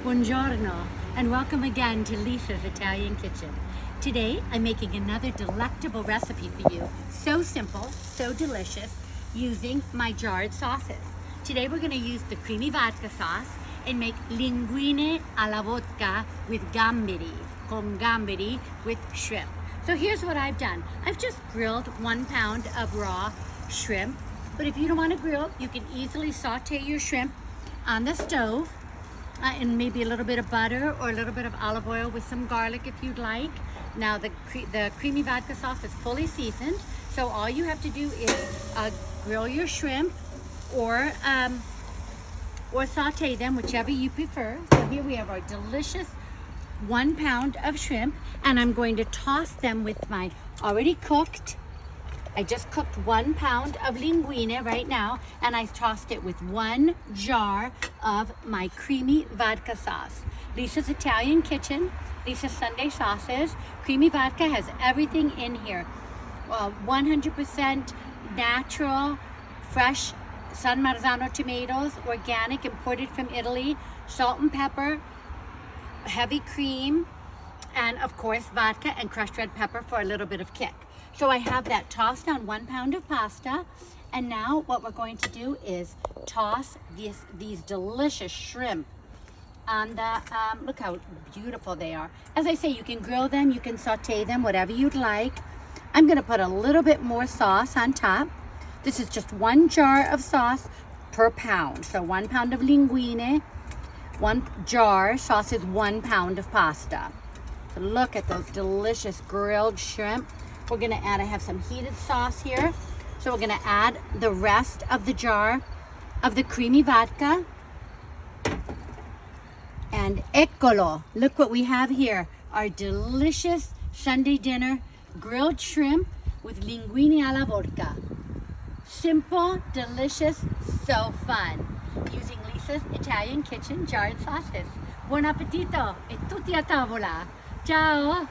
Buongiorno, and welcome again to Lisa's Italian Kitchen. Today, I'm making another delectable recipe for you. So simple, so delicious, using my jarred sauces. Today, we're gonna use the creamy vodka sauce and make linguine alla vodka with gamberi, con gamberi with shrimp. So here's what I've done. I've just grilled 1 pound of raw shrimp, but if you don't wanna grill, you can easily saute your shrimp on the stove and maybe a little bit of butter or a little bit of olive oil with some garlic if you'd like. Now the creamy vodka sauce is fully seasoned, so all you have to do is grill your shrimp or saute them, whichever you prefer. So here we have our delicious 1 pound of shrimp, and I'm going to toss them with my already cooked. I just cooked 1 pound of linguine right now, and I tossed it with 1 jar of my creamy vodka sauce. Lisa's Italian Kitchen, Lisa's Sunday Sauces. Creamy vodka has everything in here. 100% natural, fresh San Marzano tomatoes, organic, imported from Italy, salt and pepper, heavy cream, and of course vodka and crushed red pepper for a little bit of kick. So I have that tossed on 1 pound of pasta, and now what we're going to do is toss these delicious shrimp on the, look how beautiful they are. As I say, you can grill them, you can saute them, whatever you'd like. I'm gonna put a little bit more sauce on top. This is just 1 jar of sauce per pound. So 1 pound of linguine, 1 jar sauce is 1 pound of pasta. So look at those delicious grilled shrimp. We're gonna add, I have some heated sauce here. So we're gonna add the rest of the jar of the creamy vodka. And eccolo, look what we have here. Our delicious Sunday dinner, grilled shrimp with linguine alla vodka. Simple, delicious, so fun. Using Lisa's Italian Kitchen jarred sauces. Buon appetito e tutti a tavola. Ciao!